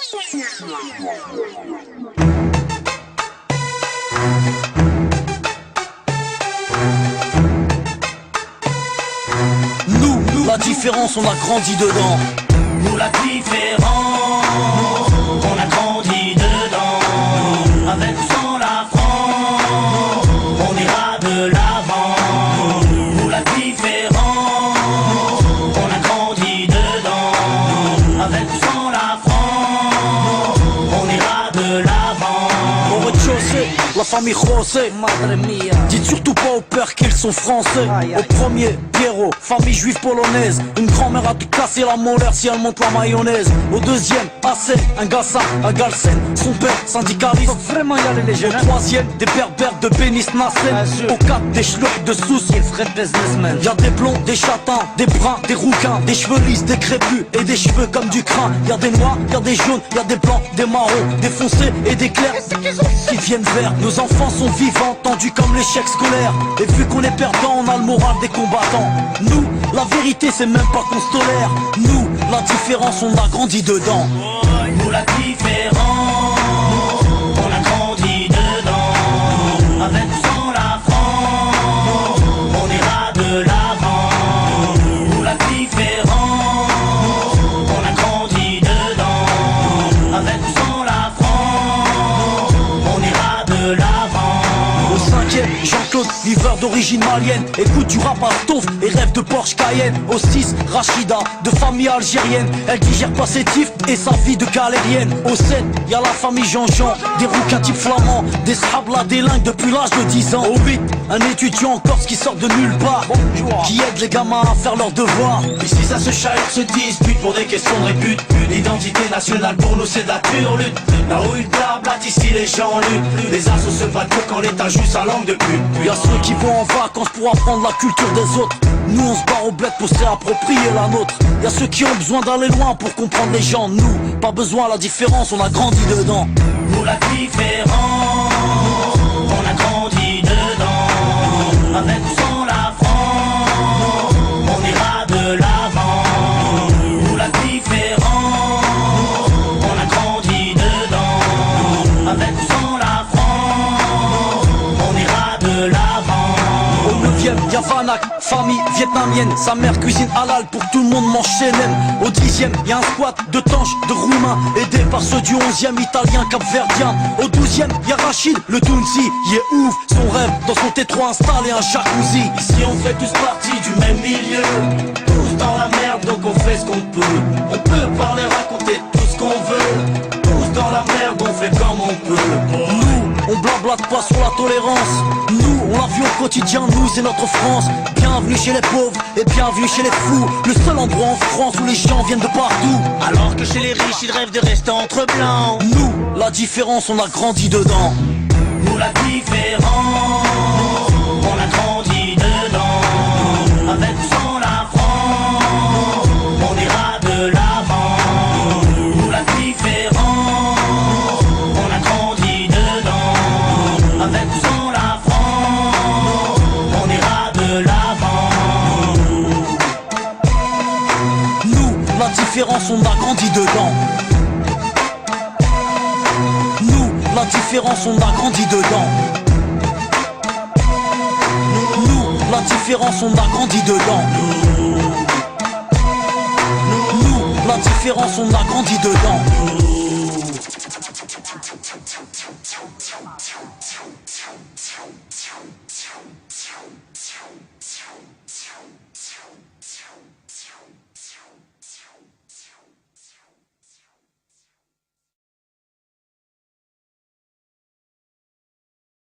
Nous, la différence, on a grandi dedans. Nous la différence, on a grandi dedans. Avec ou sans la France, on ira de l'avant. Nous la différence, on a grandi dedans. Avec ou sans la France, on ira de l'avant. Au rez-de-chaussée, la famille José, madre mia. Dites surtout pas au père qu'ils sont français. Au premier, Pierrot, famille juive polonaise. Une grand-mère a pu casser la molaire si elle monte la mayonnaise. Au deuxième, Assel, un Gassa, un Galsen. Son père, syndicaliste. Faut vraiment y aller les jeunes. Au troisième, des berbères de Bénis Nassen. Au quatre, des schlucks de Sousse. Y'a des blonds, des châtains, des bruns, des rouquins, des cheveux lisses, des crépus et des cheveux comme du crin. Y'a des noirs, y'a des jaunes, y'a des blancs, des marrons, des foncés et des clairs qui viennent verts. Nos enfants sont vivants, tendus comme l'échec scolaire. Et vu qu'on est perdant, on a le moral des combattants. Nous, la vérité c'est même pas qu'on se tolère. Nous, la différence, on a grandi dedans. Nous la différence, on a grandi dedans. Avec ou sans la France, on ira de l'avant. Nous la différence, on a grandi dedans. Avec ou sans la France, on ira de l'avant. Au cinquième, Jean-Claude, viveur d'origine malienne. Écoute du rap à Stouff et rêve de Porsche Cayenne. Au 6, Rachida, de famille algérienne. Elle digère pas ses tifs et sa vie de galérienne. Au 7, y'a la famille Jean-Jean, des rouquins type flamands, des scrablas délingues depuis l'âge de 10 ans. Au 8, un étudiant en Corse qui sort de nulle part, qui aide les gamins à faire leurs devoirs. Ici ça se chahute, se dispute pour des questions de répute. L'identité nationale pour nous c'est de la pure lutte. Là où une blablate, ici les gens luttent. Les assos se battent que quand l'État joue sa langue de pute. Y'a ceux qui vont en vacances pour apprendre la culture des autres. Nous on se barre au bled pour se réapproprier la nôtre. Y'a ceux qui ont besoin d'aller loin pour comprendre les gens. Nous, pas besoin, la différence, on a grandi dedans. Nous la différence, on a grandi dedans. Avec ou sans la France, on ira de l'avant. Nous la différence, on a grandi dedans. Avec ou sans la France, on ira de l'avant. Au 9ème, y'a Vanak, famille vietnamienne. Sa mère cuisine halal pour que tout le monde mange chez elle. Au 10ème, y'a un squat de tanches, de roumains, aidé par ceux du 11ème, italien, capverdien. Au 12ème, y'a Rachid, le Tounsi, il est ouf. Son rêve, dans son T3 installé un jacuzzi. Ici on fait tous partie du même milieu. Tous dans la merde donc on fait ce qu'on peut. On peut parler, raconter tout ce qu'on veut. Tous dans la merde on fait comme on peut. Nous, on blablate pas sur la tolérance. Nous, on la vit au quotidien, nous c'est notre France. Bienvenue chez les pauvres et bienvenue chez les fous. Le seul endroit en France où les gens viennent de partout. Alors que chez les riches ils rêvent de rester entre blancs. Nous, la différence, on a grandi dedans. Nous la différence, on a grandi dedans. Avec ou sans la France, on ira de l'avant. Nous la différence, on a grandi dedans. Avec ou sans la France, on ira de l'avant. Nous, la différence, on a grandi dedans. Nous, la différence, on a grandi dedans. Nous, la différence, on a grandi dedans. Nous, la différence, on a grandi dedans.